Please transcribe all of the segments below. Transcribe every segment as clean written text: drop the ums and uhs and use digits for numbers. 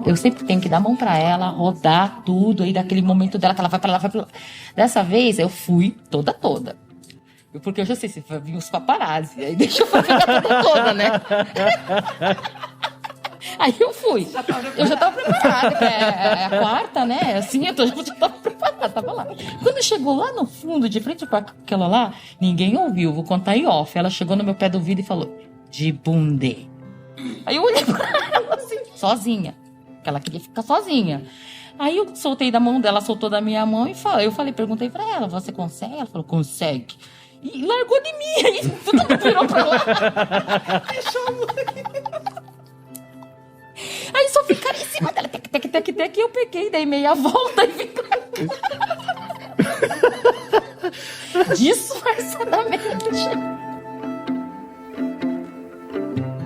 eu sempre tenho que dar a mão pra ela, rodar tudo, aí daquele momento dela que ela vai pra lá, vai pra lá. Dessa vez eu fui toda. Porque eu já sei, se vir os paparazzi, aí deixa eu ficar toda, né? Aí eu fui. Eu já tava preparada, que é a quarta, né? Assim, já tava preparada, tava lá. Quando chegou lá no fundo, de frente pra aquela lá, ninguém ouviu, vou contar em off. Ela chegou no meu pé do ouvido e falou, de bundê. Aí eu olhei pra ela assim, sozinha. Porque ela queria ficar sozinha. Aí eu soltei da mão dela, soltou da minha mão e eu perguntei pra ela, você consegue? Ela falou, consegue. E largou de mim, aí todo mundo virou pra lá. Aí só ficaram em cima dela, tec, e eu peguei, dei meia volta e ficaram disfarçadamente.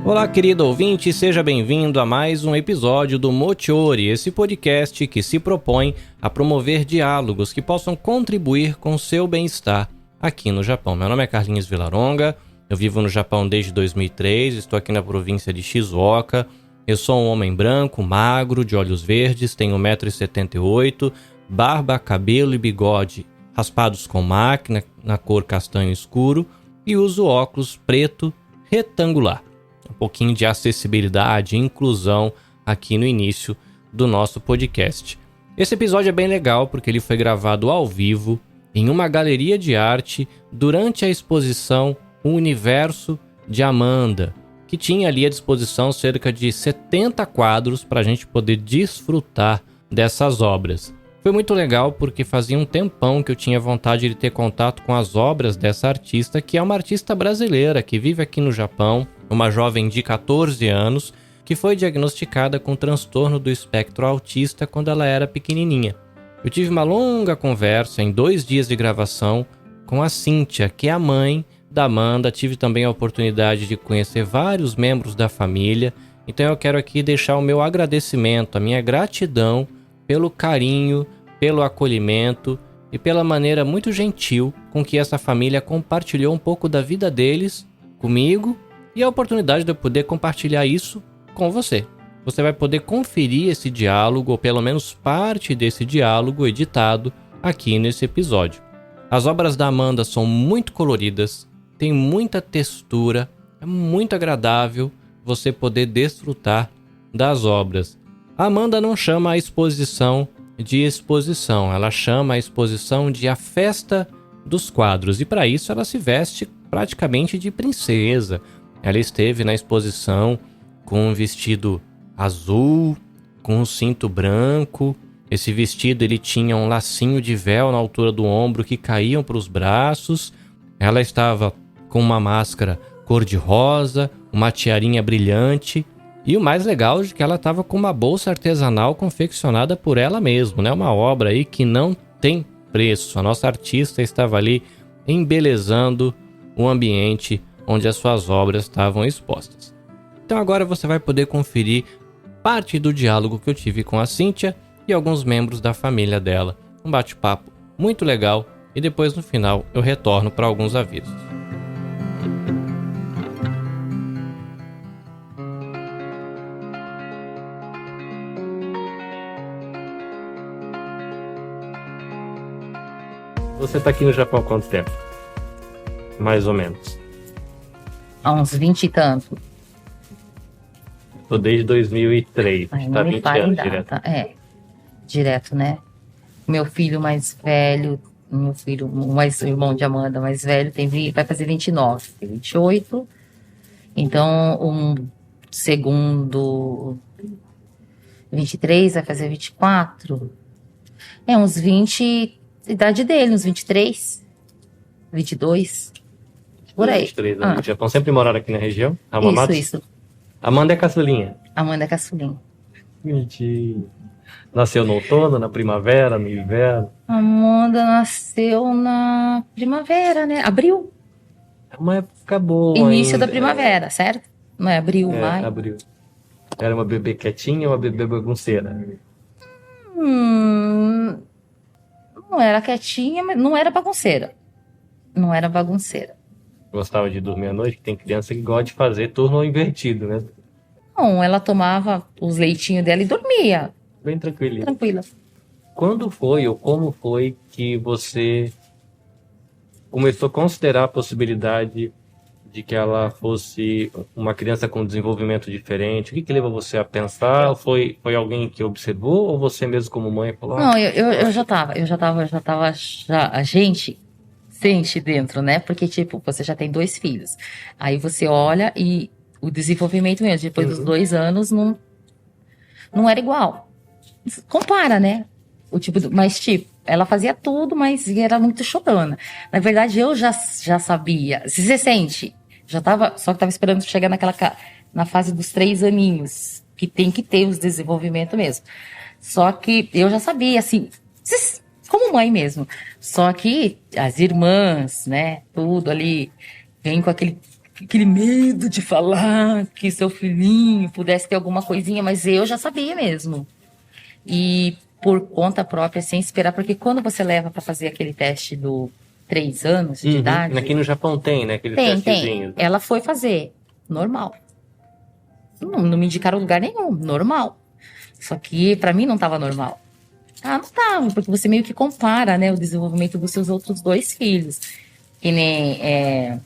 Olá, querido ouvinte, seja bem-vindo a mais um episódio do Mochiori, esse podcast que se propõe a promover diálogos que possam contribuir com o seu bem-estar aqui no Japão. Meu nome é Carlinhos Villaronga, eu vivo no Japão desde 2003, estou aqui na província de Shizuoka. Eu sou um homem branco, magro, de olhos verdes, tenho 1,78 m, barba, cabelo e bigode raspados com máquina na cor castanho escuro e uso óculos preto retangular. Um pouquinho de acessibilidade e inclusão aqui no início do nosso podcast. Esse episódio é bem legal porque ele foi gravado ao vivo em uma galeria de arte durante a exposição O Universo de Amanda, que tinha ali à disposição cerca de 70 quadros para a gente poder desfrutar dessas obras. Foi muito legal porque fazia um tempão que eu tinha vontade de ter contato com as obras dessa artista, que é uma artista brasileira que vive aqui no Japão, uma jovem de 14 anos, que foi diagnosticada com transtorno do espectro autista quando ela era pequenininha. Eu tive uma longa conversa em 2 dias de gravação com a Cíntia, que é a mãe da Amanda. Tive também a oportunidade de conhecer vários membros da família, então eu quero aqui deixar o meu agradecimento, a minha gratidão pelo carinho, pelo acolhimento e pela maneira muito gentil com que essa família compartilhou um pouco da vida deles comigo e a oportunidade de eu poder compartilhar isso com você. Você vai poder conferir esse diálogo, ou pelo menos parte desse diálogo editado aqui nesse episódio. As obras da Amanda são muito coloridas, tem muita textura, é muito agradável você poder desfrutar das obras. A Amanda não chama a exposição de exposição, ela chama a exposição de A Festa dos Quadros, e para isso ela se veste praticamente de princesa. Ela esteve na exposição com um vestido azul, com um cinto branco. Esse vestido ele tinha um lacinho de véu na altura do ombro que caíam para os braços. Ela estava com uma máscara cor-de-rosa, uma tiarinha brilhante, e o mais legal é que ela estava com uma bolsa artesanal confeccionada por ela mesma, né? Uma obra aí que não tem preço. A nossa artista estava ali embelezando o ambiente onde as suas obras estavam expostas. Então agora você vai poder conferir parte do diálogo que eu tive com a Cíntia e alguns membros da família dela. Um bate-papo muito legal e depois no final eu retorno para alguns avisos. Você está aqui no Japão há quanto tempo? Mais ou menos. Há uns 20 e tanto. Tô desde 2003, tá 20 anos direto. Direto, né? Meu filho mais velho, o irmão de Amanda mais velho, vai fazer 29, tem 28. Então, um segundo, 23, vai fazer 24. Uns 20, idade dele, uns 23, 22, por aí. 23 anos. O Japão sempre moraram aqui na região? Hamamatsu? Isso. Amanda é caçulinha? Amanda é caçulinha. Mentira. Nasceu no outono, na primavera, no inverno? Amanda nasceu na primavera, né? Abril. É uma época boa. Início ainda. da primavera, certo? Não é abril, maio? Abril. Era uma bebê quietinha ou uma bebê bagunceira? Não era quietinha, mas não era bagunceira. Não era bagunceira. Gostava de dormir à noite, que tem criança que gosta de fazer turno invertido, né? Não, ela tomava os leitinhos dela e dormia, Bem tranquilo. tranquila. Quando foi ou como foi que você começou a considerar a possibilidade de que ela fosse uma criança com desenvolvimento diferente? O que levou você a pensar? Foi alguém que observou ou você mesmo como mãe falou? Não, eu já a gente sente dentro, né? Porque, tipo, você já tem 2 filhos. Aí você olha e o desenvolvimento mesmo, depois dos 2 anos, não era igual. Compara, né? Mas, tipo, ela fazia tudo, mas era muito chorona. Na verdade, eu já sabia. Se você sente, só que tava esperando chegar na fase dos 3 aninhos, que tem que ter os desenvolvimento mesmo. Só que eu já sabia, assim, como mãe mesmo. Só que as irmãs, né, tudo ali, vem com aquele medo de falar que seu filhinho pudesse ter alguma coisinha, mas eu já sabia mesmo. E por conta própria, sem esperar, porque quando você leva para fazer aquele teste do 3 anos de idade. Aqui no Japão tem, né? Aqueles Tem. testezinhos. Ela foi fazer, normal. Não me indicaram lugar nenhum, normal. Só que para mim não tava normal. Ah, não tava, porque você meio que compara, né, o desenvolvimento dos seus outros 2 filhos. Que nem.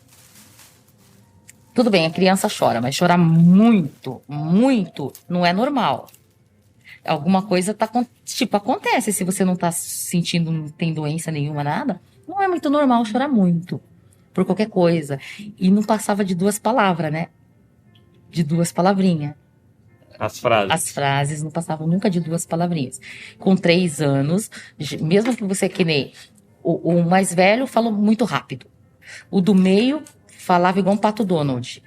Tudo bem, a criança chora, mas chorar muito, muito, não é normal. Alguma coisa acontece. Se você não tá sentindo, não tem doença nenhuma, nada, não é muito normal chorar muito. Por qualquer coisa. E não passava de 2 palavras, né? De 2 palavrinhas. As frases. As frases não passavam nunca de 2 palavrinhas. Com 3 anos, mesmo que você que nem... O mais velho falou muito rápido. O do meio falava igual um Pato Donald.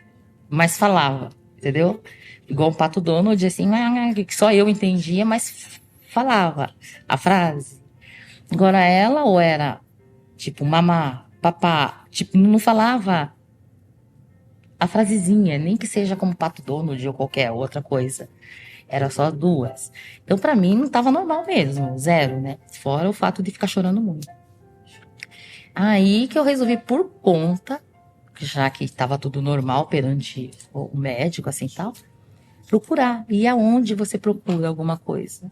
Mas falava, entendeu? Igual um Pato Donald, assim, que só eu entendia, mas falava a frase. Agora ela, ou era tipo mamá, papá, tipo, não falava a frasezinha, nem que seja como Pato Donald ou qualquer outra coisa. Era só 2. Então, pra mim, não tava normal mesmo, 0, né? Fora o fato de ficar chorando muito. Aí que eu resolvi, por conta, já que estava tudo normal perante o médico, assim, tal, procurar. E aonde você procura alguma coisa?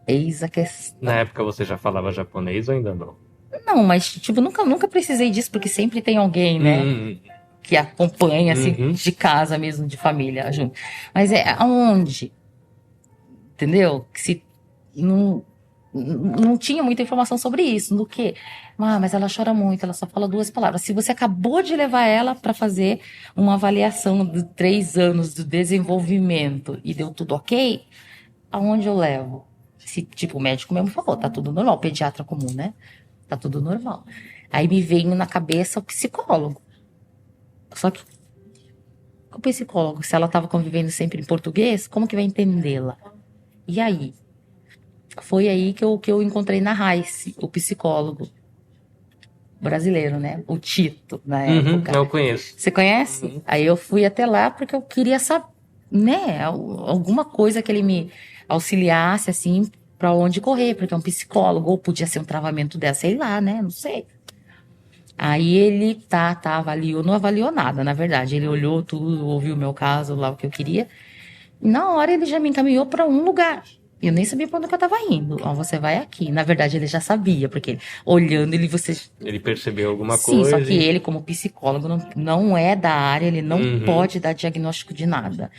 Eis a questão. Na época você já falava japonês ou ainda não? Não, mas, tipo, nunca precisei disso, porque sempre tem alguém, né? Que acompanha, assim, de casa mesmo, de família, junto. Mas aonde? Entendeu? Que se não tinha muita informação sobre isso. Do que? Mas ela chora muito, ela só fala 2 palavras. Se você acabou de levar ela para fazer uma avaliação de 3 anos do desenvolvimento e deu tudo ok, aonde eu levo? Se, tipo, o médico mesmo falou, tá tudo normal, pediatra comum, né? Tá tudo normal. Aí me veio na cabeça o psicólogo. Só que o psicólogo, se ela tava convivendo sempre em português, como que vai entendê-la? E aí? Foi aí que eu encontrei na Raice, o psicólogo brasileiro, né? O Tito, na época. Eu conheço. Você conhece? Aí eu fui até lá porque eu queria saber, né? Alguma coisa que ele me auxiliasse, assim, pra onde correr, porque é um psicólogo, ou podia ser um travamento dela, sei lá, né? Não sei. Aí ele avaliou, não avaliou nada, na verdade. Ele olhou tudo, ouviu o meu caso, lá o que eu queria. E na hora ele já me encaminhou para um lugar. Eu nem sabia para onde eu estava indo. Ó, você vai aqui. Na verdade, ele já sabia, porque olhando ele percebeu alguma Sim, coisa. Só que ele, como psicólogo, não é da área, ele não pode dar diagnóstico de nada.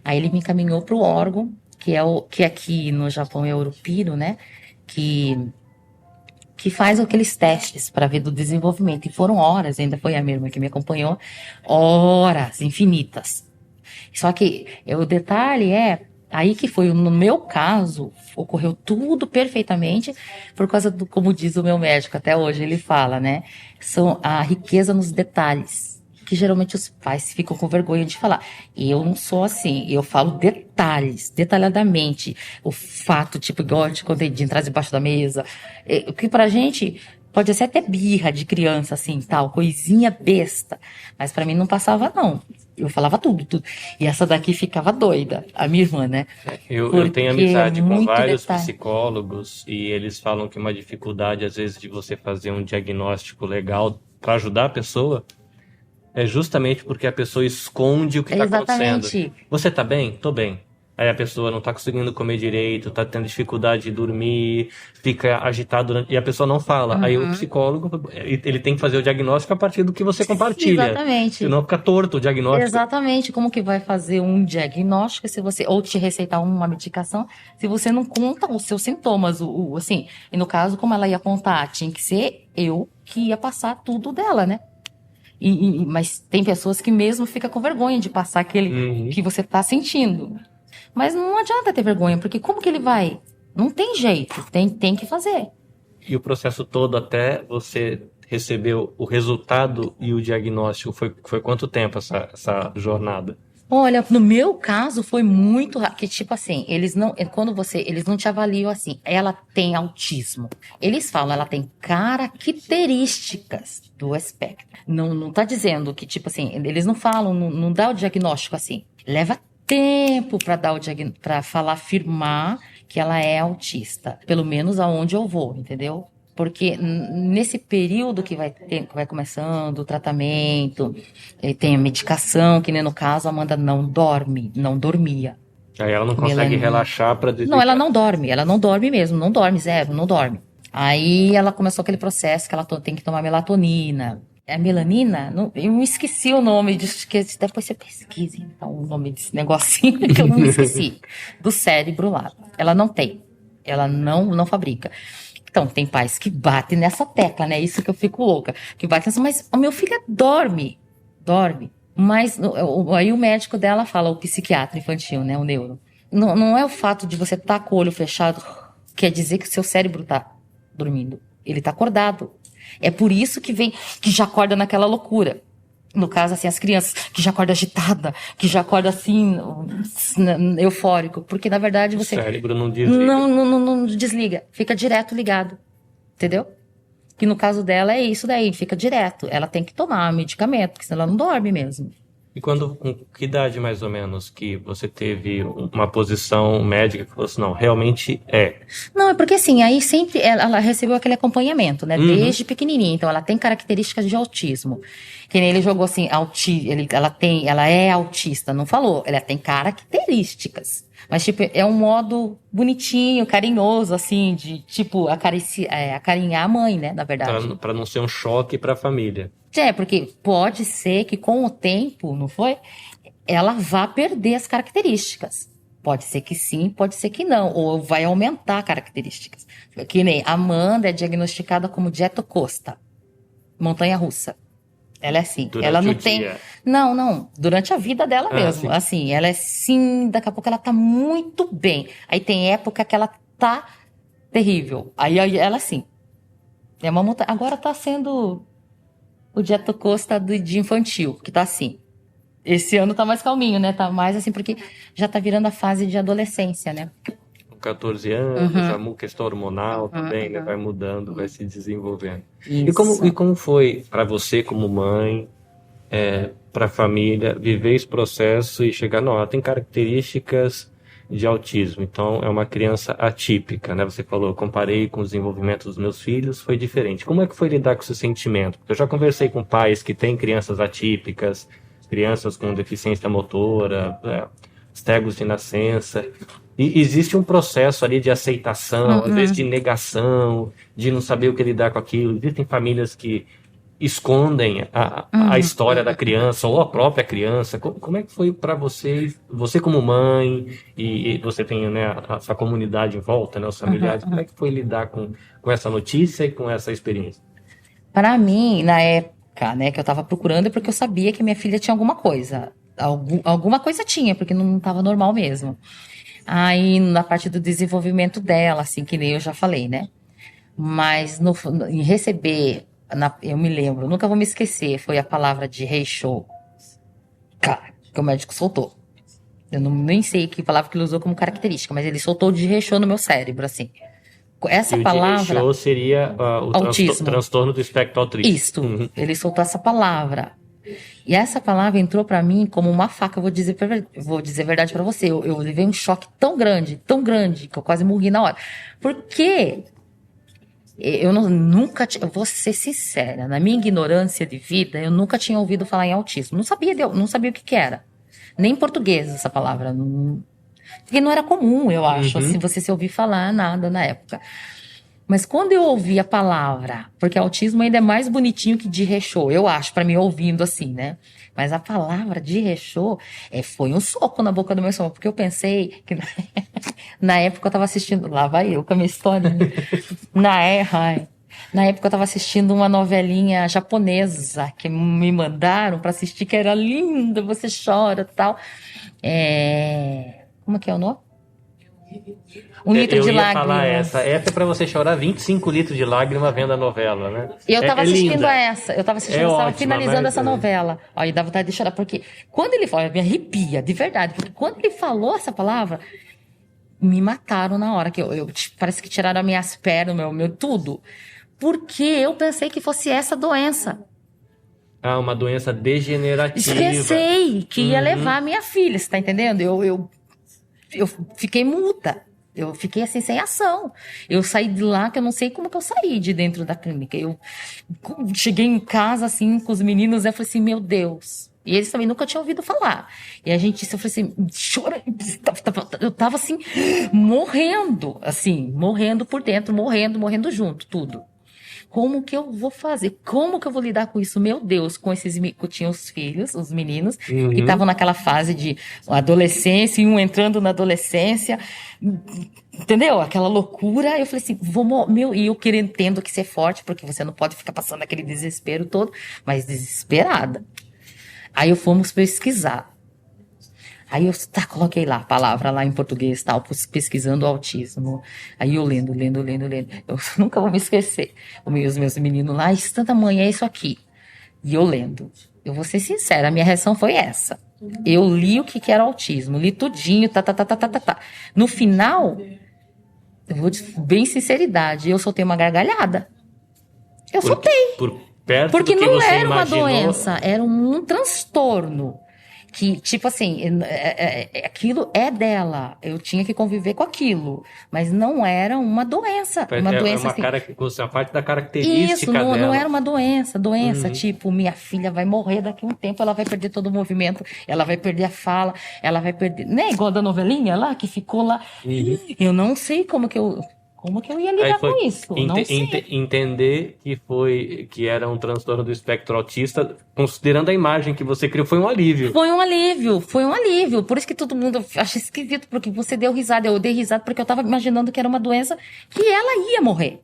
Aí ele me encaminhou para o órgão, que aqui no Japão é o Europiro, né? Que faz aqueles testes para ver do desenvolvimento. E foram horas, ainda foi a minha irmã que me acompanhou, horas infinitas. Só que o detalhe aí que foi, no meu caso, ocorreu tudo perfeitamente por causa do, como diz o meu médico, até hoje ele fala, né? São a riqueza nos detalhes, que geralmente os pais ficam com vergonha de falar. Eu não sou assim, eu falo detalhes, detalhadamente. O fato, tipo, igual eu te contei de entrar debaixo da mesa, que pra gente pode ser até birra de criança, assim, tal, coisinha besta. Mas pra mim não passava, não. Eu falava tudo. E essa daqui ficava doida, a minha irmã, né? Eu tenho amizade com vários detalhe. psicólogos e eles falam que uma dificuldade, às vezes, de você fazer um diagnóstico legal para ajudar a pessoa é justamente porque a pessoa esconde o que está acontecendo. Exatamente. Você tá bem? Tô bem. Aí a pessoa não tá conseguindo comer direito, tá tendo dificuldade de dormir, fica agitado e a pessoa não fala. Aí o psicólogo, ele tem que fazer o diagnóstico a partir do que você compartilha. Exatamente. Senão fica torto o diagnóstico. Exatamente. Como que vai fazer um diagnóstico se você, ou te receitar uma medicação, se você não conta os seus sintomas, assim. E no caso, como ela ia contar, tinha que ser eu que ia passar tudo dela, né? Mas tem pessoas que mesmo ficam com vergonha de passar aquele que você tá sentindo. Mas não adianta ter vergonha, porque como que ele vai? Não tem jeito, tem que fazer. E o processo todo até você receber o resultado e o diagnóstico, foi quanto tempo essa jornada? Olha, no meu caso foi muito rápido, que tipo assim, eles não te avaliam assim, ela tem autismo. Eles falam, ela tem características do espectro. Não tá dizendo que tipo assim, eles não falam, não dá o diagnóstico assim. Leva tempo para dar para falar, afirmar que ela é autista, pelo menos aonde eu vou, entendeu? Porque nesse período que vai começando o tratamento, tem a medicação, que nem no caso a Amanda não dormia. Aí ela não consegue relaxar para Não, ela não dorme mesmo, não dorme, zero, não dorme. Aí ela começou aquele processo que ela tem que tomar melatonina. É melanina? Eu esqueci o nome disso, que depois você pesquisa então, o nome desse negocinho que eu não me esqueci. Do cérebro lá. Ela não tem. Ela não fabrica. Então, tem pais que batem nessa tecla, né? Isso que eu fico louca. Que batem nessa, mas o meu filho dorme. Mas aí o médico dela fala, o psiquiatra infantil, né? O neuro. Não é o fato de você estar com o olho fechado, quer dizer que o seu cérebro tá dormindo. Ele tá acordado. É por isso que já acorda naquela loucura. No caso, assim, as crianças que já acordam agitada, que já acordam assim, eufórico. Porque, na verdade, você... O cérebro não desliga. Não desliga. Fica direto ligado. Entendeu? Que no caso dela é isso daí, fica direto. Ela tem que tomar medicamento, porque senão ela não dorme mesmo. E com que idade mais ou menos que você teve uma posição médica que falou assim, não, realmente é? Não, é porque assim, aí sempre ela recebeu aquele acompanhamento, né? Desde pequenininha. Então ela tem características de autismo. Que nem ele jogou assim, ela é autista, não falou. Ela tem características. Mas, tipo, é um modo bonitinho, carinhoso, assim, de, tipo, acarinhar a mãe, né, na verdade. Pra não ser um choque pra família. Porque pode ser que com o tempo, não foi? Ela vá perder as características. Pode ser que sim, pode ser que não. Ou vai aumentar características. Que nem a Amanda é diagnosticada como dietocosta, montanha-russa. Ela é assim. Durante ela não o tem. dia. Não. Durante a vida dela mesmo. Sim. Assim, ela é sim, daqui a pouco ela tá muito bem. Aí tem época que ela tá terrível. Aí ela assim. É uma montanha. Agora tá sendo o dietocosta de infantil, que tá assim. Esse ano tá mais calminho, né? Tá mais assim, porque já tá virando a fase de adolescência, né? Com 14 anos, a questão hormonal também, né? Vai mudando, vai se desenvolvendo. Isso. E como foi para você como mãe, para a família, viver esse processo e chegar, não, ela tem características de autismo, então é uma criança atípica, né? Você falou, eu comparei com o desenvolvimento dos meus filhos, foi diferente. Como é que foi lidar com esse sentimento? Porque eu já conversei com pais que têm crianças atípicas, crianças com deficiência motora, cegos de nascença, e existe um processo ali de aceitação, às vezes de negação, de não saber o que lidar com aquilo. Existem famílias que escondem a história da criança ou a própria criança. Como é que foi para você como mãe, e você tem, né, a sua comunidade em volta, né, os familiares, como é que foi lidar com essa notícia e com essa experiência? Para mim, na época, né, que eu tava procurando, é porque eu sabia que minha filha tinha alguma coisa. Alguma coisa tinha, porque não tava normal mesmo. Aí, na parte do desenvolvimento dela, assim, que nem eu já falei, né? Mas em receber, eu me lembro, nunca vou me esquecer, foi a palavra de Reichou, cara, que o médico soltou. Eu nem sei que palavra que ele usou como característica, mas ele soltou de Reichou no meu cérebro, assim. Essa palavra... Reichou seria o autismo. transtorno do espectro autista. Isto, ele soltou essa palavra. E essa palavra entrou pra mim como uma faca, vou dizer a verdade pra você. Eu levei um choque tão grande, que eu quase morri na hora. Porque nunca, eu vou ser sincera, na minha ignorância de vida, eu nunca tinha ouvido falar em autismo. Não sabia o que era. Nem em português essa palavra. Porque não era comum, eu acho, assim, você se ouvir falar nada na época. Mas quando eu ouvi a palavra, porque autismo ainda é mais bonitinho que de rechô, eu acho, pra mim ouvindo assim, né? Mas a palavra de rechô foi um soco na boca do meu estômago, porque eu pensei que na época eu tava assistindo, lá vai eu com a minha história, na época eu tava assistindo uma novelinha japonesa que me mandaram pra assistir, que era linda, você chora e tal. Como que é o nome? Um litro de lágrimas. Falar essa é pra você chorar 25 litros de lágrima vendo a novela, né? Eu tava assistindo linda. eu tava finalizando essa novela. Aí dá vontade de chorar, porque quando ele falou, me arrepia, de verdade, porque quando ele falou essa palavra, me mataram na hora, que eu parece que tiraram as minhas pernas, meu tudo, porque eu pensei que fosse essa doença. Ah, uma doença degenerativa. Pensei que ia levar a minha filha, você tá entendendo? Eu fiquei muda. Eu fiquei assim, sem ação. Eu saí de lá, que eu não sei como que eu saí de dentro da clínica. Eu cheguei em casa, assim, com os meninos, eu falei assim, meu Deus. E eles também nunca tinham ouvido falar. E a gente, eu falei assim, chora. Eu tava assim, morrendo por dentro, morrendo junto, tudo. Como que eu vou fazer? Como que eu vou lidar com isso? Meu Deus, tinha os filhos, os meninos, que estavam naquela fase de adolescência, e um entrando na adolescência, entendeu? Aquela loucura. Eu falei assim, e eu tendo que ser forte, porque você não pode ficar passando aquele desespero todo, mas desesperada. Aí fomos pesquisar. Aí eu coloquei lá a palavra lá em português, tal, pesquisando o autismo. Aí eu lendo. Eu nunca vou me esquecer. Os meus meninos lá, isso tamanho, é isso aqui. E eu lendo. Eu vou ser sincera, a minha reação foi essa. Eu li o que era autismo, li tudinho, tá. No final, eu vou bem sinceridade, eu soltei uma gargalhada. Soltei. Porque não era uma doença, era um transtorno. Que, tipo assim, aquilo é dela. Eu tinha que conviver com aquilo. Mas não era uma doença. Uma doença assim. A parte da característica isso, dela. Não era uma doença. Tipo, minha filha vai morrer daqui a um tempo, ela vai perder todo o movimento, ela vai perder a fala, ela vai perder... Né, igual da novelinha lá, que ficou lá. Eu não sei como que eu ia lidar com isso? Não sei. Entender que era um transtorno do espectro autista, considerando a imagem que você criou, foi um alívio. Foi um alívio. Por isso que todo mundo acha esquisito, porque você deu risada. Eu dei risada porque eu tava imaginando que era uma doença que ela ia morrer.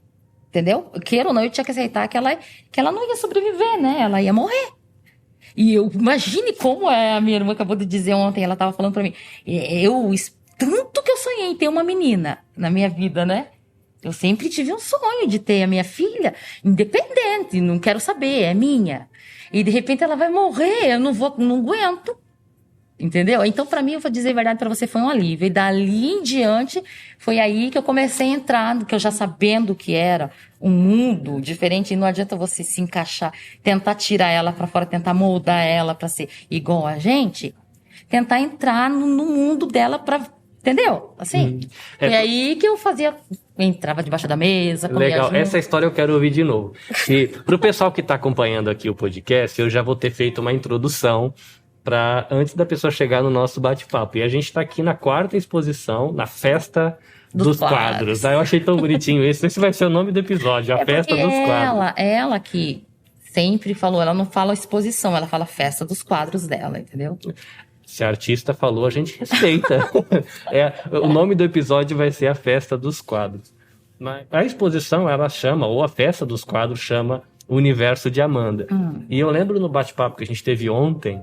Entendeu? Queira ou não, eu tinha que aceitar que ela não ia sobreviver, né? Ela ia morrer. E imagine como a minha irmã acabou de dizer ontem, ela tava falando pra mim. Tanto que eu sonhei em ter uma menina na minha vida, né? Eu sempre tive um sonho de ter a minha filha independente, não quero saber, é minha. E de repente ela vai morrer, eu não aguento. Entendeu? Então, pra mim, eu vou dizer a verdade pra você, foi um alívio. E dali em diante, foi aí que eu comecei a entrar, que eu já sabendo que era um mundo diferente, e não adianta você se encaixar, tentar tirar ela pra fora, tentar moldar ela pra ser igual a gente, tentar entrar no mundo dela pra... Entendeu? Assim. Foi aí que eu entrava debaixo da mesa, comia Legal, junto. essa história eu quero ouvir de novo. E pro pessoal que tá acompanhando aqui o podcast, eu já vou ter feito uma introdução antes da pessoa chegar no nosso bate-papo. E a gente tá aqui na 4ª exposição, na Festa dos Quadros. Eu achei tão bonitinho isso. Esse vai ser o nome do episódio, a Festa dos Quadros. Ela que sempre falou, ela não fala exposição, ela fala Festa dos Quadros dela, entendeu? Se a artista falou, a gente respeita. O nome do episódio vai ser a Festa dos Quadros. Mas a exposição, ela chama, ou a Festa dos Quadros chama O Universo de Amanda. E eu lembro no bate-papo que a gente teve ontem,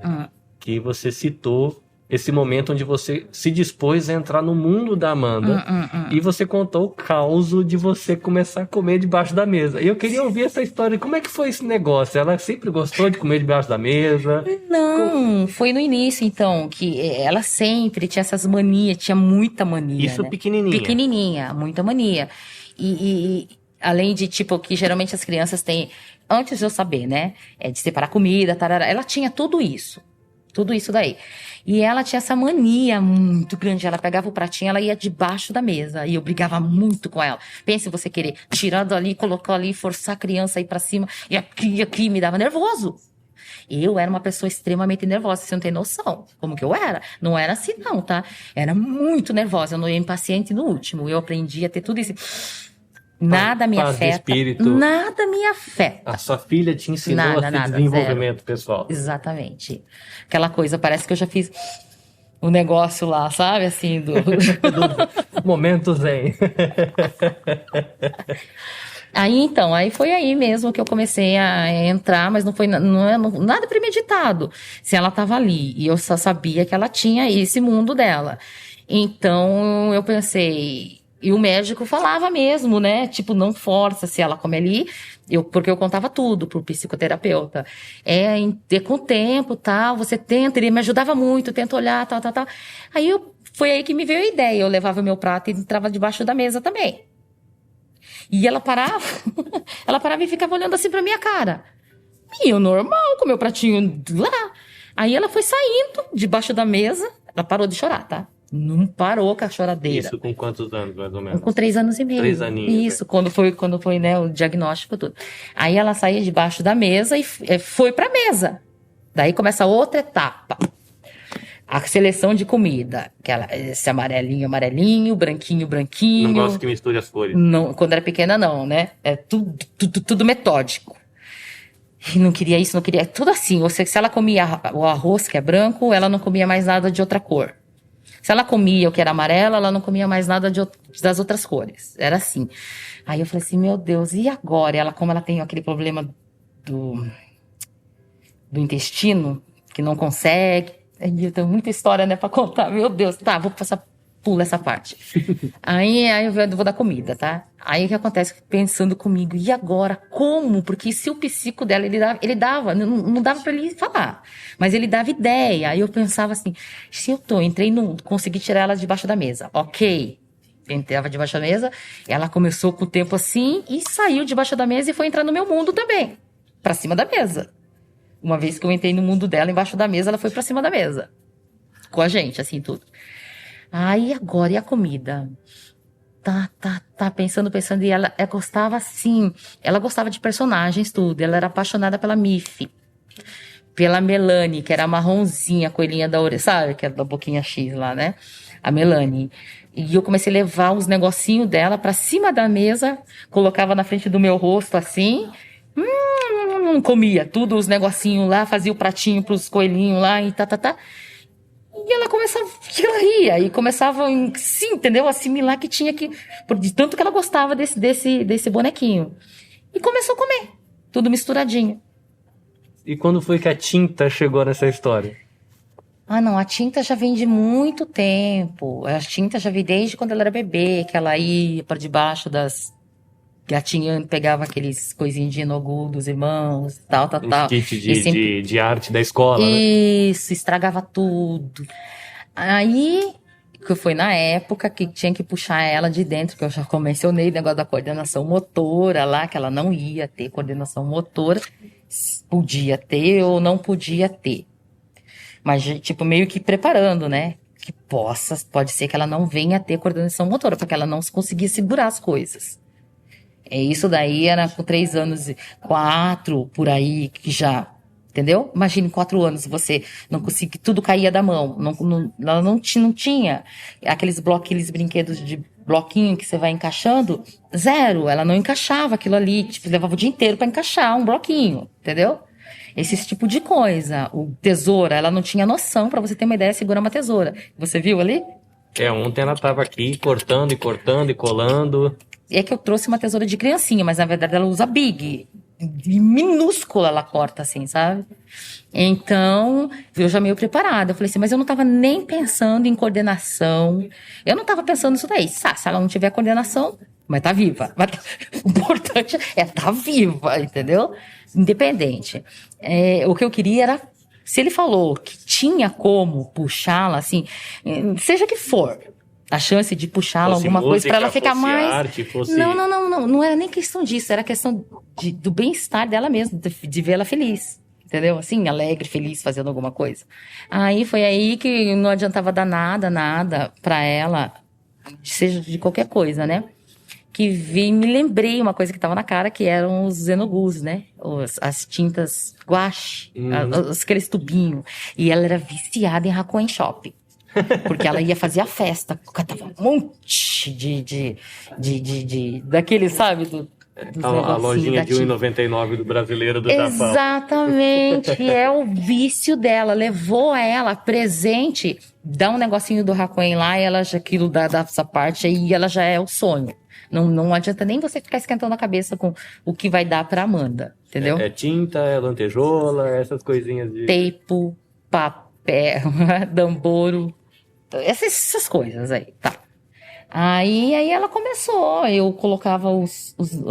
que você citou esse momento onde você se dispôs a entrar no mundo da Amanda. E você contou o caos de você começar a comer debaixo da mesa. E eu queria ouvir essa história. Como é que foi esse negócio? Ela sempre gostou de comer debaixo da mesa? Não, foi no início, então, que ela sempre tinha essas manias, tinha muita mania. Isso, né? pequenininha? Pequenininha, muita mania. E além de, tipo, que geralmente as crianças têm, antes de eu saber, né, de separar comida, tarará, ela tinha tudo isso. Tudo isso daí. E ela tinha essa mania muito grande. Ela pegava o pratinho, ela ia debaixo da mesa. E eu brigava muito com ela. Pense você querer tirar dali, colocar ali, forçar a criança a ir pra cima. E aqui, me dava nervoso. Eu era uma pessoa extremamente nervosa, você não tem noção como que eu era. Não era assim não, tá? Era muito nervosa, eu não ia impaciente no último. Eu aprendi a ter tudo isso. Nada me Paz de afeta. espírito. Nada me afeta. A sua filha te ensinou Nada, a ter nada, desenvolvimento pessoal. Exatamente. Aquela coisa, parece que eu já fiz o negócio lá, sabe? Assim, do Momento zen. Aí foi aí mesmo que eu comecei a entrar, mas não foi nada premeditado. Se ela estava ali, e eu só sabia que ela tinha esse mundo dela. Então, eu pensei, e o médico falava mesmo, né? Tipo, não força se ela come ali, porque eu contava tudo pro psicoterapeuta. Com o tempo, tal, você tenta, ele me ajudava muito, tenta olhar, tal. Foi aí que me veio a ideia, eu levava meu prato e entrava debaixo da mesa também. E ela parava e ficava olhando assim pra minha cara. E eu normal, com meu pratinho lá. Aí ela foi saindo debaixo da mesa, ela parou de chorar, tá? Não parou com a choradeira. Isso com quantos anos, mais ou menos? Com 3 anos e meio. 3 aninhos. Isso, quando foi, né, o diagnóstico tudo. Aí ela saía debaixo da mesa e foi pra mesa. Daí começa outra etapa. A seleção de comida. Esse amarelinho, branquinho. Não gosto que misture as cores. Não, quando era pequena, não, né? É tudo metódico. E não queria isso, não queria... Tudo assim. Se ela comia o arroz, que é branco, ela não comia mais nada de outra cor. Se ela comia o que era amarelo, ela não comia mais nada das outras cores. Era assim. Aí eu falei assim, meu Deus, e agora? Como ela tem aquele problema do intestino, que não consegue... Eu tenho muita história, né, pra contar. Meu Deus, tá, pula essa parte. Aí eu vou dar comida, tá? Aí o que acontece? Entrei comigo, e agora? Como? Porque se o psico dela, ele dava, não dava pra ele falar, mas ele dava ideia. Aí eu pensava assim, consegui tirar ela debaixo da mesa, ok. Entrava debaixo da mesa, ela começou com o tempo assim, e saiu debaixo da mesa e foi entrar no meu mundo também, pra cima da mesa. Uma vez que eu entrei no mundo dela, embaixo da mesa, ela foi pra cima da mesa. Com a gente, assim, tudo. Aí, agora, e a comida? Pensando, e ela gostava, assim, ela gostava de personagens, tudo. Ela era apaixonada pela Miffy. Pela Melanie, que era a marronzinha, a coelhinha da orelha, sabe? Que é da boquinha X lá, né? A Melanie. E eu comecei a levar os negocinhos dela pra cima da mesa, colocava na frente do meu rosto, assim... comia tudo, os negocinhos lá, fazia o pratinho pros coelhinhos lá e E ela ela ria e começava, sim, entendeu? Assimilar que tinha que, de tanto que ela gostava desse bonequinho. E começou a comer, tudo misturadinho. E quando foi que a tinta chegou nessa história? Ah, não, a tinta já vem de muito tempo. A tinta já vem desde quando ela era bebê, que ela ia para debaixo das... gatinhando, pegava aqueles coisinhos de inogu dos irmãos, tal. Kit de arte da escola, né? Isso, estragava tudo. Aí, que foi na época que tinha que puxar ela de dentro, que eu já mencionei o negócio da coordenação motora lá, que ela não ia ter coordenação motora. Podia ter ou não podia ter. Mas, tipo, meio que preparando, né? Que pode ser que ela não venha a ter coordenação motora, porque ela não conseguia segurar as coisas. Isso daí era com 3 anos, 4, por aí, que já, entendeu? Imagine 4 anos, você não conseguia, tudo caía da mão. Ela não tinha aqueles brinquedos de bloquinho que você vai encaixando, zero, ela não encaixava aquilo ali, tipo, levava o dia inteiro para encaixar um bloquinho, entendeu? Esse tipo de coisa. O tesoura, ela não tinha noção, para você ter uma ideia, segurar uma tesoura. Você viu ali? Ontem ela tava aqui cortando e colando. É que eu trouxe uma tesoura de criancinha, mas na verdade ela usa big. Minúscula ela corta assim, sabe? Então, eu já meio preparada. Eu falei assim, mas eu não tava nem pensando em coordenação. Eu não tava pensando nisso daí. Se ela não tiver coordenação, mas tá viva. O importante é tá viva, entendeu? Independente. O que eu queria era... Se ele falou que tinha como puxá-la, assim, seja que for... A chance de puxá-la alguma coisa para ela ficar mais... Arte, Não era nem questão disso, era questão do bem-estar dela mesma, de ver ela feliz, entendeu? Assim, alegre, feliz, fazendo alguma coisa. Aí foi aí que não adiantava dar nada pra ela, seja de qualquer coisa, né? Que me lembrei uma coisa que tava na cara, que eram os Xenogus, né? As tintas guache, aqueles tubinhos. E ela era viciada em Hakuen Shop. Porque ela ia fazer a festa, catava um monte daquele, sabe? A lojinha de R$1,99 do brasileiro do Japão. Exatamente, é o vício dela. Levou a ela presente, dá um negocinho do Hakuen lá, e ela já, aquilo dessa parte aí, ela já é o sonho. Não adianta nem você ficar esquentando a cabeça com o que vai dar pra Amanda, entendeu? É tinta, é lantejola, essas coisinhas de... Teipo, papel, damboro, essas coisas aí, tá. Aí ela começou, eu colocava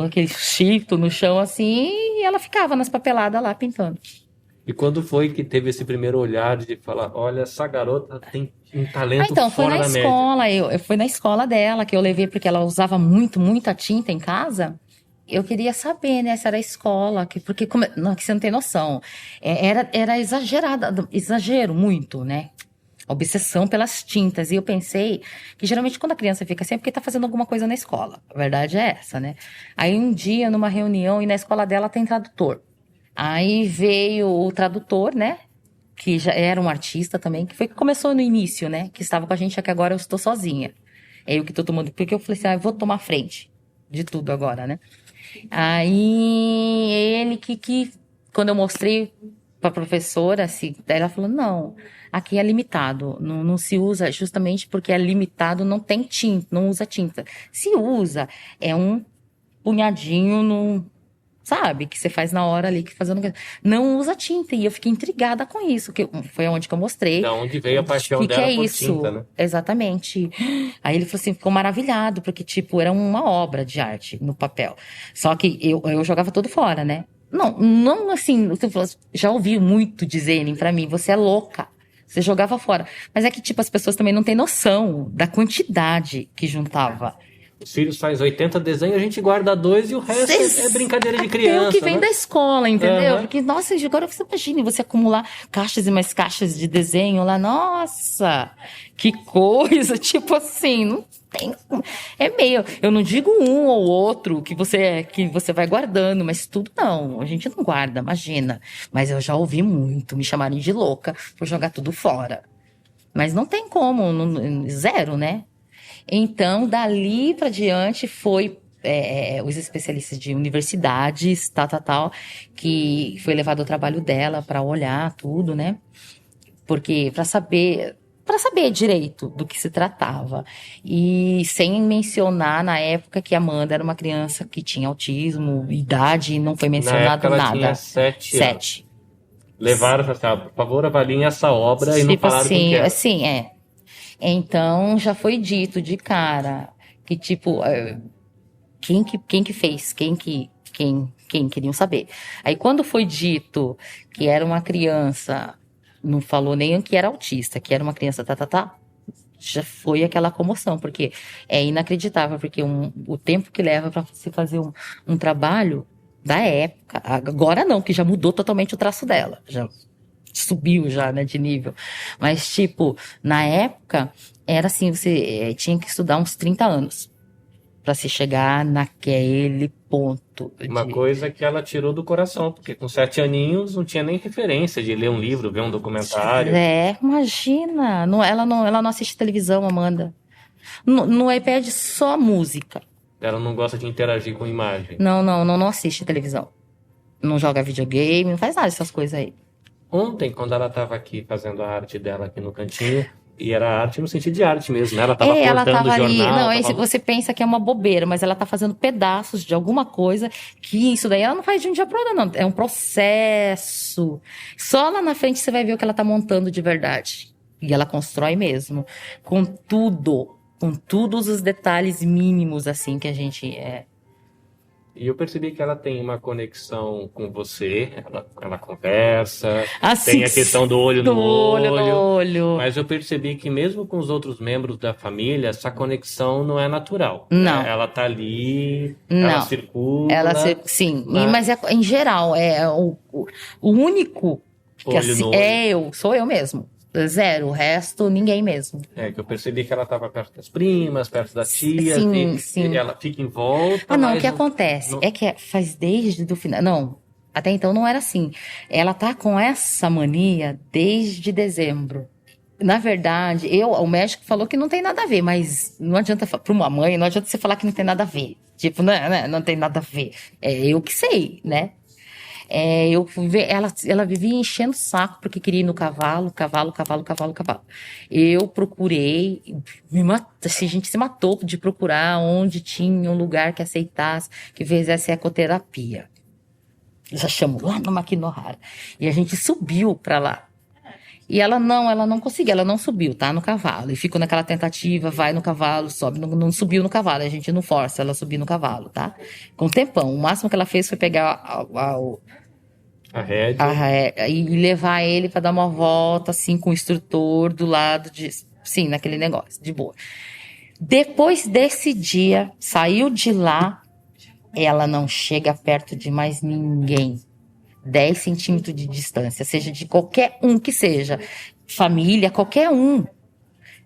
aquele chito no chão assim, e ela ficava nas papeladas lá pintando. E quando foi que teve esse primeiro olhar de falar, olha, essa garota tem um talento Então, foi fora na da média? escola, foi na escola dela que eu levei, porque ela usava muita tinta em casa. Eu queria saber, né, se era a escola, porque não, que você não tem noção. Era exagero muito, né? A obsessão pelas tintas. E eu pensei que geralmente quando a criança fica assim é porque tá fazendo alguma coisa na escola. A verdade é essa, né? Aí um dia, numa reunião, e na escola dela tem tradutor. Aí veio o tradutor, né? Que já era um artista também, que foi que começou no início, né? Que estava com a gente, que agora eu estou sozinha. É eu que tô tomando, porque eu falei assim, eu vou tomar frente de tudo agora, né? Aí ele quando eu mostrei pra professora, assim, ela falou, não, aqui é limitado, não se usa, justamente porque é limitado, não tem tinta, não usa tinta. Se usa, é um punhadinho sabe, que você faz na hora ali, que fazendo... Não usa tinta, e eu fiquei intrigada com isso, que foi onde que eu mostrei. Da onde veio a paixão que dela é por isso? tinta, né? Exatamente. Aí ele falou assim, ficou maravilhado, porque, tipo, era uma obra de arte no papel. Só que eu jogava tudo fora, né? Não assim, você falou, já ouvi muito dizerem pra mim, você é louca. Você jogava fora. Mas é que, tipo, as pessoas também não têm noção da quantidade que juntava. Os filhos fazem 80 desenhos, a gente guarda 2 e o resto é brincadeira de criança. É o que vem né? da escola, entendeu? Uhum. Porque, nossa, agora você imagina você acumular caixas e mais caixas de desenho lá. Nossa, que coisa! Tipo assim, não tem. É meio. Eu não digo um ou outro que você vai guardando, mas tudo não. A gente não guarda, imagina. Mas eu já ouvi muito me chamarem de louca por jogar tudo fora. Mas não tem como, zero, né? Então, dali para diante foi os especialistas de universidades, tal, que foi levado ao trabalho dela para olhar tudo, né? Porque para saber direito do que se tratava. E sem mencionar na época que a Amanda era uma criança que tinha autismo, idade, não foi mencionado ela nada. Tinha 7 anos. Levaram para cá, por favor, avaliem essa obra tipo e não falaram assim, quem que era. Assim, Então, já foi dito de cara que, tipo, quem que fez, quem queriam saber. Aí, quando foi dito que era uma criança, não falou nem que era autista, que era uma criança, já foi aquela comoção, porque é inacreditável, porque o tempo que leva para se fazer um trabalho da época, agora não, que já mudou totalmente o traço dela, já subiu já, né, de nível. Mas, tipo, na época, era assim, você tinha que estudar uns 30 anos para se chegar naquele ponto. Uma coisa que ela tirou do coração, porque com 7 aninhos não tinha nem referência de ler um livro, ver um documentário. Imagina. Ela não assiste televisão, Amanda. No iPad, só música. Ela não gosta de interagir com imagem. Não assiste televisão. Não joga videogame, não faz nada dessas coisas aí. Ontem, quando ela estava aqui fazendo a arte dela aqui no cantinho, e era arte no sentido de arte mesmo, né? Ela estava cortando o jornal. Ali. Você pensa que é uma bobeira, mas ela tá fazendo pedaços de alguma coisa, que isso daí ela não faz de um dia pro outro, não. É um processo. Só lá na frente você vai ver o que ela tá montando de verdade. E ela constrói mesmo. Com todos os detalhes mínimos, assim, que a gente E eu percebi que ela tem uma conexão com você, ela conversa, Assim, tem a questão do olho no olho no olho. olho. Mas eu percebi que mesmo com os outros membros da família, essa conexão não é natural. Não. Ela tá ali, ela Não. circula. Sim, mas- mas em geral, o único que Olho assim, no olho. sou eu mesmo. Zero, o resto, ninguém mesmo. Que eu percebi que ela estava perto das primas, perto da tia, Sim, sim. ela fica em volta. Ah, não, o mas que acontece não- é que faz desde o final. Não, até então não era assim. Ela tá com essa mania desde dezembro. Na verdade, o médico falou que não tem nada a ver, mas não adianta, para uma mãe, não adianta você falar que não tem nada a ver. Tipo, não tem nada a ver. É eu que sei, né? Eu fui ver, ela vivia enchendo o saco porque queria ir no cavalo. Eu procurei, assim, a gente se matou de procurar onde tinha um lugar que aceitasse, que fizesse ecoterapia. Já chamou lá no Maquinorrara. E a gente subiu pra lá. E ela não conseguiu, ela não subiu, tá? No cavalo. E ficou naquela tentativa, vai no cavalo, sobe, não subiu no cavalo. A gente não força ela a subir no cavalo, tá? Com um tempão. O máximo que ela fez foi pegar a rédea. e levar ele pra dar uma volta, assim, com o instrutor do lado de... Sim, naquele negócio, de boa. Depois desse dia, saiu de lá, ela não chega perto de mais ninguém. 10 centímetros de distância, seja de qualquer um que seja. Família, qualquer um.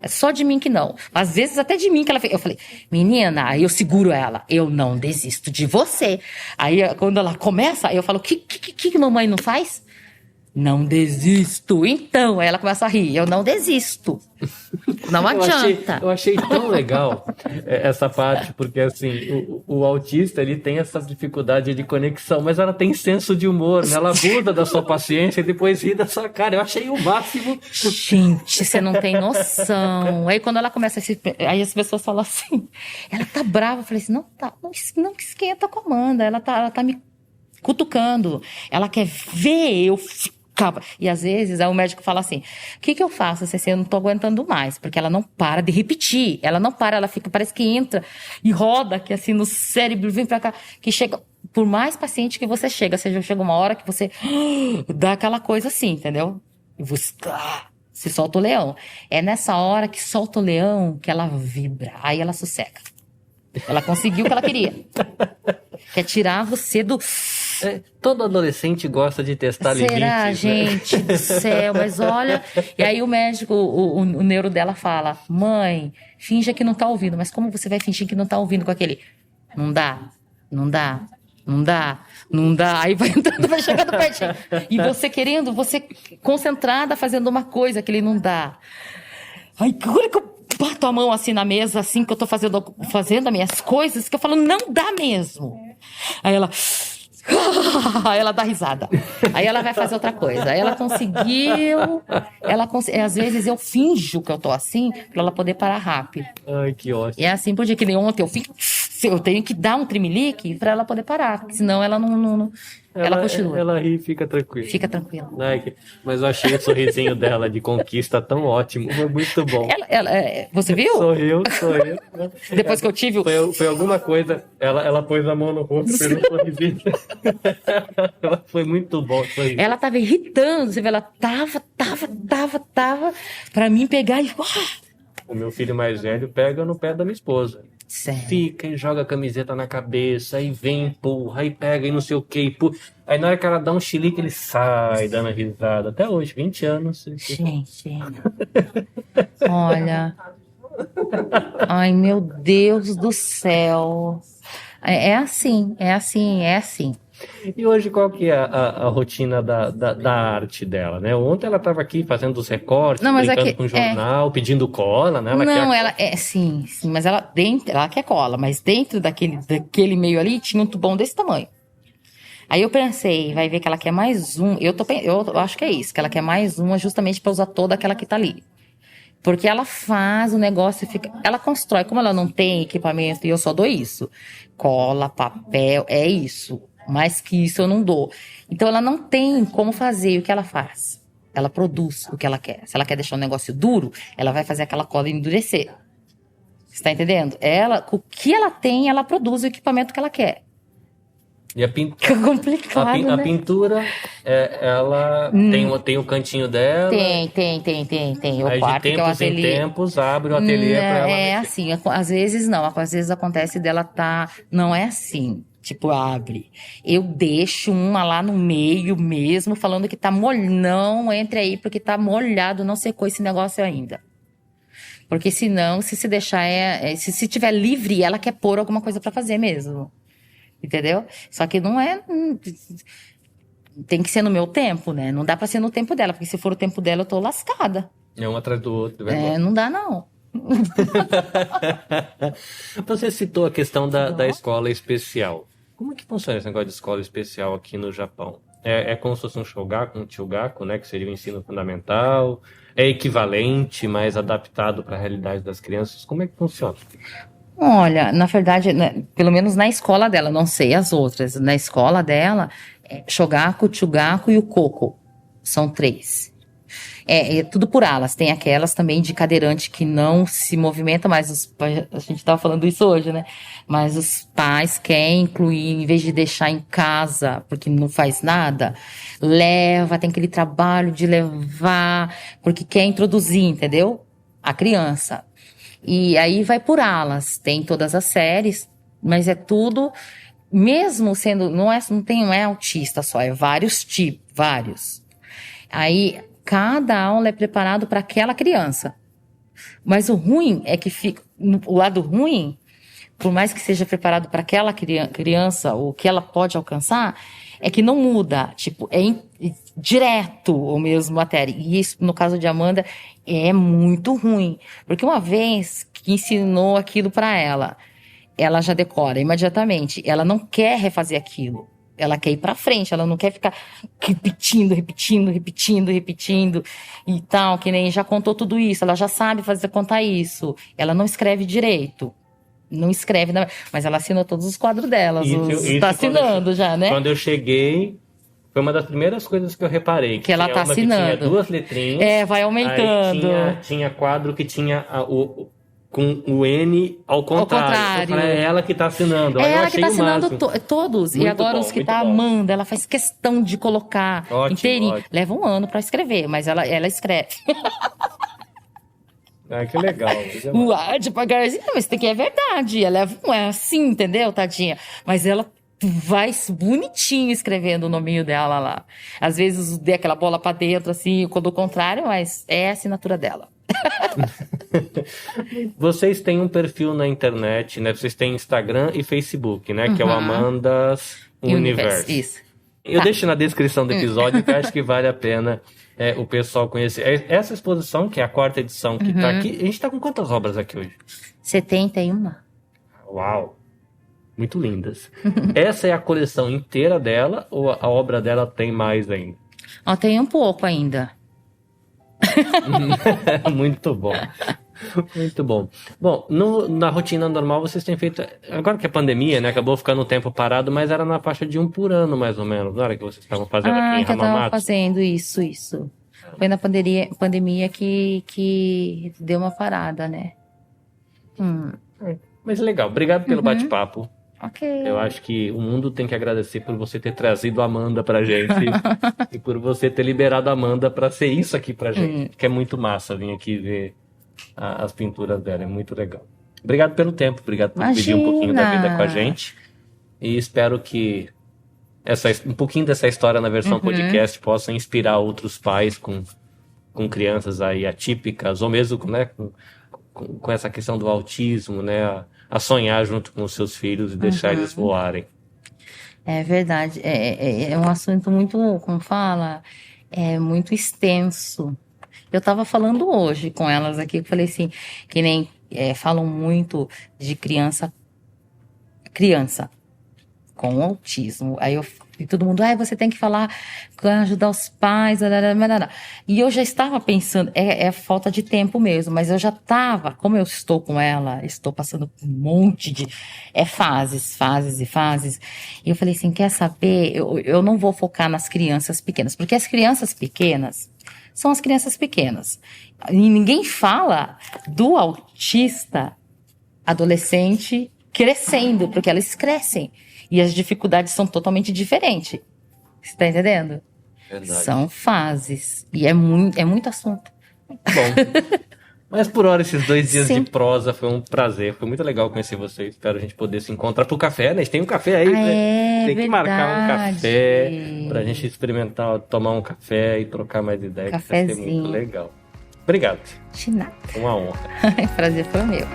É só de mim que não. Às vezes até de mim que ela fez. Eu falei, menina, aí eu seguro ela. Eu não desisto de você. Aí quando ela começa, aí eu falo, que mamãe não faz? Não desisto. Então, aí ela começa a rir. Eu não desisto. Não adianta. Eu achei tão legal essa parte, porque assim, o autista, ele tem essa dificuldade de conexão, mas ela tem senso de humor, né? Ela abusa da sua paciência e depois ri da sua cara. Eu achei o máximo. Gente, você não tem noção. Aí quando ela começa aí as pessoas falam assim, ela tá brava. Eu falei assim, não esquenta a comanda. Ela tá me cutucando. Ela quer ver eu ficar. E às vezes aí o médico fala assim, o que eu faço? Eu não tô aguentando mais, porque ela não para de repetir. Ela não para, ela fica, parece que entra e roda aqui assim no cérebro, vem pra cá, que chega, por mais paciente que você chega uma hora que você dá aquela coisa assim, entendeu? E você se solta o leão. É nessa hora que solta o leão que ela vibra, aí ela sossega. Ela conseguiu o que ela queria. Quer tirar você do... Todo adolescente gosta de testar limites. Será, gente do céu, mas olha... E aí o médico, o neuro dela fala, mãe, finja que não tá ouvindo. Mas como você vai fingir que não tá ouvindo com aquele... Não dá. Aí vai entrando, vai chegando pertinho. E você concentrada fazendo uma coisa que ele não dá. Aí, agora que eu bato a mão assim na mesa, assim que eu tô fazendo as minhas coisas, que eu falo, não dá mesmo. Aí ela... Aí ela dá risada. Aí ela vai fazer outra coisa. Aí ela conseguiu. Às vezes eu finjo que eu tô assim, pra ela poder parar rápido. Ai, que ótimo. E é assim, porque que nem ontem eu tenho que dar um trimelique pra ela poder parar, porque senão ela não ela continua. Ela ri e fica tranquila. Fica tranquila. Mas eu achei o sorrisinho dela de conquista tão ótimo. Foi muito bom. Você viu? Sorriu. Depois que eu tive... Foi alguma coisa, ela pôs a mão no rosto, fez um sorrisinho. Foi muito bom. Ela tava irritando, você vê, ela tava pra mim pegar e... O meu filho mais velho pega no pé da minha esposa. Sério? Fica e joga a camiseta na cabeça, aí vem, empurra, aí pega e não sei o que, empurra. Aí na hora que ela dá um chilique, ele sai dando risada. Até hoje, 20 anos. Gente, olha... Ai, meu Deus do céu. É assim. E hoje qual que é a rotina da arte dela, né? Ontem ela estava aqui fazendo os recortes, brincando com o jornal, pedindo cola, né? Sim, mas ela quer cola, mas dentro daquele meio ali tinha um tubão desse tamanho. Aí eu pensei, vai ver que ela quer mais um. Eu acho que é isso, que ela quer mais uma justamente para usar toda aquela que tá ali. Porque ela faz o negócio, ela constrói, como ela não tem equipamento e eu só dou isso. Cola, papel, é isso. Mais que isso eu não dou. Então ela não tem como fazer o que ela faz. Ela produz o que ela quer. Se ela quer deixar um negócio duro, ela vai fazer aquela cola endurecer. Você tá entendendo? O que ela tem, ela produz o equipamento que ela quer. E a Fica complicado, a né? pintura, ela tem o cantinho dela. Tem. O Aí de quarto, que é o tempos em ateliê. tempos abre o ateliê pra ela É mexer. assim, às vezes não, às vezes acontece dela tá, não é assim, tipo, abre. Eu deixo uma lá no meio mesmo, falando que tá molhado, não entre aí porque tá molhado, não secou esse negócio ainda. Porque senão, se deixar, se tiver livre, ela quer pôr alguma coisa pra fazer mesmo. Entendeu? Só que não é, tem que ser no meu tempo, né? Não dá pra ser no tempo dela, porque se for o tempo dela, eu tô lascada. É um atrás do outro, vai embora. Não dá não. Você citou a questão da escola especial. Como é que funciona esse negócio de escola especial aqui no Japão? É como se fosse um shogaku, um chugaku, né? Que seria o ensino fundamental. É equivalente, mas adaptado para a realidade das crianças. Como é que funciona? Olha, na verdade, né, pelo menos na escola dela, não sei as outras. Na escola dela, Shogaku, Chugaku e o Koko. São 3. É tudo por alas. Tem aquelas também de cadeirante que não se movimenta, mas a gente estava falando isso hoje, né? Mas os pais querem incluir, em vez de deixar em casa, porque não faz nada, tem aquele trabalho de levar, porque quer introduzir, entendeu? A criança. E aí vai por alas, tem todas as séries, mas é tudo, mesmo sendo, não é autista só, é vários tipos, vários. Aí cada aula é preparado para aquela criança. Mas o ruim é que o lado ruim, por mais que seja preparado para aquela criança, o que ela pode alcançar, é que não muda, tipo, direto o mesmo matéria. E isso, no caso de Amanda, é muito ruim. Porque uma vez que ensinou aquilo para ela já decora imediatamente. Ela não quer refazer aquilo. Ela quer ir para frente, ela não quer ficar repetindo e tal, que nem já contou tudo isso, ela já sabe contar isso. Ela não escreve direito. Não escreve, mas ela assinou todos os quadros dela. Está assinando já, né? Quando eu cheguei, foi uma das primeiras coisas que eu reparei. Que ela está assinando. Que tinha 2 letrinhas. Vai aumentando. Aí tinha quadro que tinha com o N ao contrário. É ela que está assinando. É ela que está assinando todos. Muito e agora bom, os que tá amando, ela faz questão de colocar inteirinho. Ótimo. Leva um ano para escrever, mas ela escreve. Que legal. Devagarzinho, mas tem que é verdade. Ela é assim, entendeu, tadinha? Mas ela vai bonitinho escrevendo o nominho dela lá. Às vezes dê aquela bola pra dentro, assim, quando o contrário, mas é a assinatura dela. Vocês têm um perfil na internet, né? Vocês têm Instagram e Facebook, né? Que é o Amanda's Universe. Isso. Eu deixo na descrição do episódio, que eu acho que vale a pena o pessoal conhecer. Essa exposição, que é a 4ª edição que tá aqui. A gente tá com quantas obras aqui hoje? 71. Uau! Muito lindas. Essa é a coleção inteira dela ou a obra dela tem mais ainda? Tem um pouco ainda. Muito bom. Muito bom. Bom, na rotina normal vocês têm feito... Agora que a pandemia, né? Acabou ficando um tempo parado, mas era na faixa de 1 por ano, mais ou menos. Na hora que vocês estavam fazendo aqui em que eu Hamamatsu. tava fazendo isso. Foi na pandemia que deu uma parada, né? Mas legal. Obrigado pelo bate-papo. Ok. Eu acho que o mundo tem que agradecer por você ter trazido a Amanda pra gente e por você ter liberado a Amanda pra ser isso aqui pra gente. Que é muito massa vir aqui ver as pinturas dela, é muito legal. Obrigado pelo tempo, obrigado por dividir um pouquinho da vida com a gente. E espero que um pouquinho dessa história na versão podcast possa inspirar outros pais com crianças aí atípicas, ou mesmo, né, com essa questão do autismo, né, a sonhar junto com os seus filhos e deixar eles voarem. É verdade. É um assunto muito, como fala, muito extenso. Eu estava falando hoje com elas aqui, eu falei assim, que nem falam muito de criança com autismo. Aí e todo mundo, você tem que falar, ajudar os pais, e eu já estava pensando, é falta de tempo mesmo, mas eu já estava, como eu estou com ela, estou passando por um monte de fases, e eu falei assim, quer saber, eu não vou focar nas crianças pequenas, porque as crianças pequenas são as crianças pequenas, e ninguém fala do autista adolescente crescendo, porque elas crescem. E as dificuldades são totalmente diferentes. Você tá entendendo? Verdade. São fases. E é muito assunto. Bom. Mas por hora, esses 2 dias Sim. de prosa foi um prazer. Foi muito legal conhecer vocês. Espero a gente poder se encontrar pro café, né? A gente tem um café aí, né? Tem que marcar um café pra gente experimentar, tomar um café e trocar mais ideias. Vai ser muito legal. Obrigado. De nada. Uma honra. O prazer foi meu.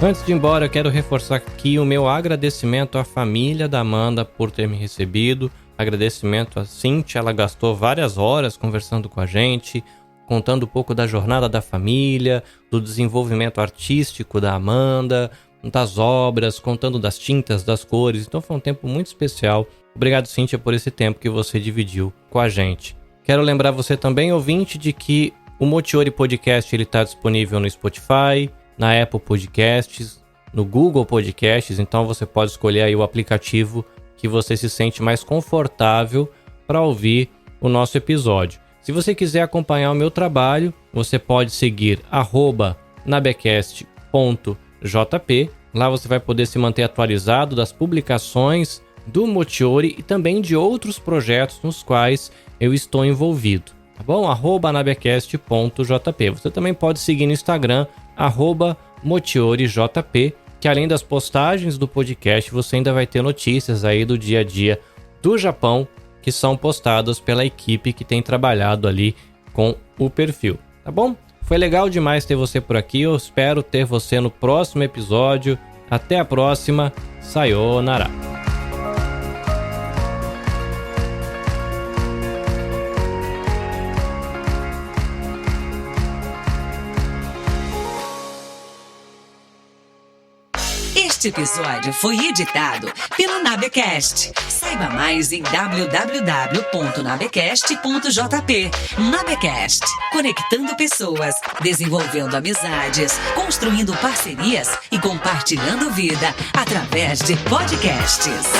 Antes de ir embora, eu quero reforçar aqui o meu agradecimento à família da Amanda por ter me recebido. Agradecimento a Cíntia, ela gastou várias horas conversando com a gente, contando um pouco da jornada da família, do desenvolvimento artístico da Amanda, das obras, contando das tintas, das cores. Então foi um tempo muito especial. Obrigado, Cíntia, por esse tempo que você dividiu com a gente. Quero lembrar você também, ouvinte, de que o Motiori Podcast está disponível no Spotify, na Apple Podcasts, no Google Podcasts. Então você pode escolher aí o aplicativo que você se sente mais confortável para ouvir o nosso episódio. Se você quiser acompanhar o meu trabalho, você pode seguir @nabecast.jp. Lá você vai poder se manter atualizado das publicações do Motiori e também de outros projetos nos quais eu estou envolvido. Tá bom? @nabecast.jp. Você também pode seguir no Instagram, @motiorjp, que além das postagens do podcast, você ainda vai ter notícias aí do dia a dia do Japão, que são postadas pela equipe que tem trabalhado ali com o perfil, tá bom? Foi legal demais ter você por aqui, eu espero ter você no próximo episódio. Até a próxima, sayonara! Este episódio foi editado pelo Nabecast. Saiba mais em www.nabecast.jp. Nabecast, conectando pessoas, desenvolvendo amizades, construindo parcerias e compartilhando vida através de podcasts.